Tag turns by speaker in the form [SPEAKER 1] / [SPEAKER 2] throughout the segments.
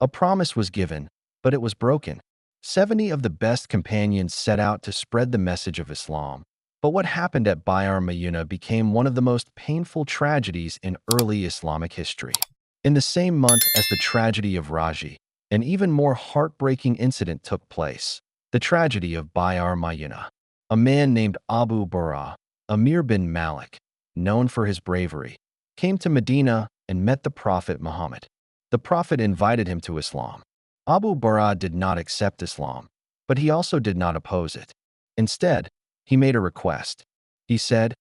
[SPEAKER 1] A promise was given, but it was broken. 70 of the best companions set out to spread the message of Islam. But what happened at Bi'ar Mayuna became one of the most painful tragedies in early Islamic history. In the same month as the tragedy of Raji, an even more heartbreaking incident took place: the tragedy of Bi'ar Mayuna. A man named Abu Bara, Amir bin Malik, known for his bravery, came to Medina and met the Prophet Muhammad. The Prophet invited him to Islam. Abu Bara did not accept Islam, but he also did not oppose it. Instead, he made a request. He said,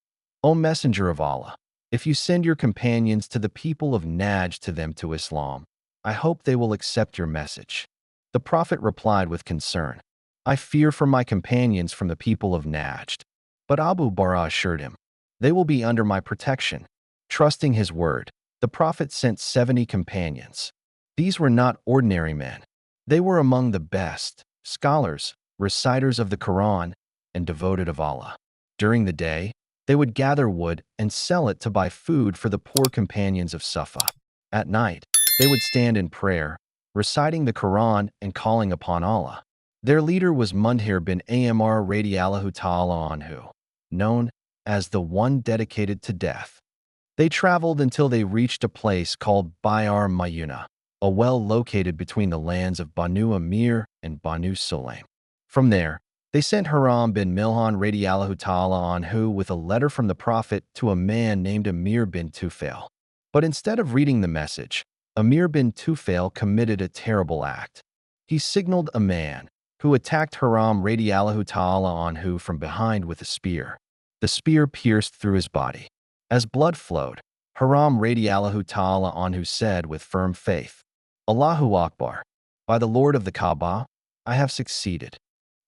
[SPEAKER 1] "O Messenger of Allah, if you send your companions to the people of Najd to them to Islam, I hope they will accept your message." The Prophet replied with concern, "I fear for my companions from the people of Najd." But Abu Bara assured him, "They will be under my protection." Trusting his word, the Prophet sent 70 companions. These were not ordinary men. They were among the best scholars, reciters of the Quran, and devoted of Allah. During the day, they would gather wood and sell it to buy food for the poor companions of Sufa. At night, they would stand in prayer, reciting the Quran and calling upon Allah. Their leader was Mundhir bin Amr radiallahu ta'ala anhu, known as the one dedicated to death. They traveled until they reached a place called Bi'ar Mayuna, a well located between the lands of Banu Amir and Banu Sulaim. From there, they sent Haram bin Milhan radiallahu ta'ala anhu with a letter from the Prophet to a man named Amir bin Tufail. But instead of reading the message, Amir bin Tufail committed a terrible act. He signaled a man who attacked Haram radiallahu ta'ala anhu from behind with a spear. The spear pierced through his body. As blood flowed, Haram radiallahu ta'ala anhu said with firm faith, "Allahu Akbar, by the Lord of the Kaaba, I have succeeded."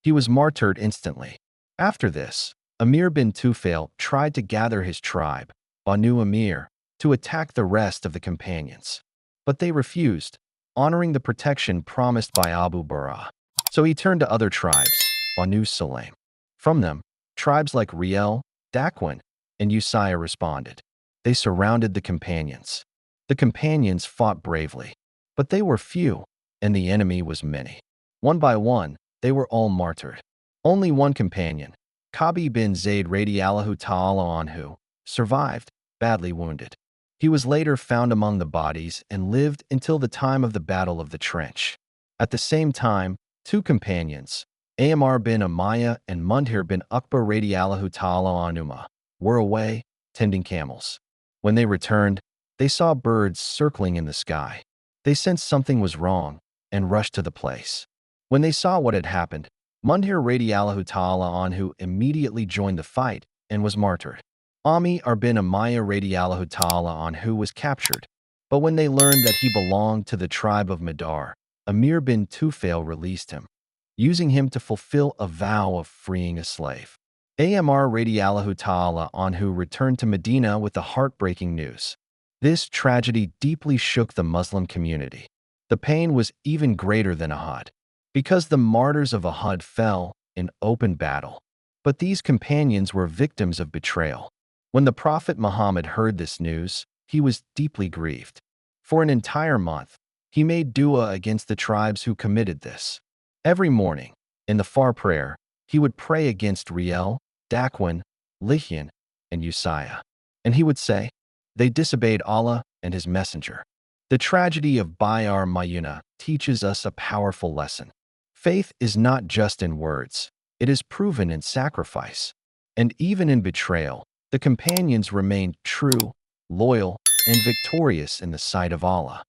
[SPEAKER 1] He was martyred instantly. After this, Amir bin Tufail tried to gather his tribe, Banu Amir, to attack the rest of the companions. But they refused, honoring the protection promised by Abu Bara. So he turned to other tribes, Banu Sulaim. From them, tribes like Riel, Daquin, and Usaya responded. They surrounded the companions. The companions fought bravely, but they were few, and the enemy was many. One by one, they were all martyred. Only one companion, Kabi bin Zayd radiallahu ta'ala anhu, survived, badly wounded. He was later found among the bodies and lived until the time of the Battle of the Trench. At the same time, two companions, Amr bin Umayyah and Mundhir bin Uqba radiallahu ta'ala anhuma, were away, tending camels. When they returned, they saw birds circling in the sky. They sensed something was wrong and rushed to the place. When they saw what had happened, Mundhir radiallahu ta'ala anhu immediately joined the fight and was martyred. Amr bin Umayyah radiallahu ta'ala anhu was captured, but when they learned that he belonged to the tribe of Madar, Amir bin Tufail released him, using him to fulfill a vow of freeing a slave. Amr radiallahu ta'ala anhu returned to Medina with the heartbreaking news. This tragedy deeply shook the Muslim community. The pain was even greater than Uhud, because the martyrs of Uhud fell in open battle. But these companions were victims of betrayal. When the Prophet Muhammad heard this news, he was deeply grieved. For an entire month, he made dua against the tribes who committed this. Every morning, in the far prayer, he would pray against Riel, Daquin, Lihyan, and Usaya. And he would say, "They disobeyed Allah and His Messenger." The tragedy of Bi'ar Mayuna teaches us a powerful lesson. Faith is not just in words, it is proven in sacrifice. And even in betrayal, the companions remained true, loyal, and victorious in the sight of Allah.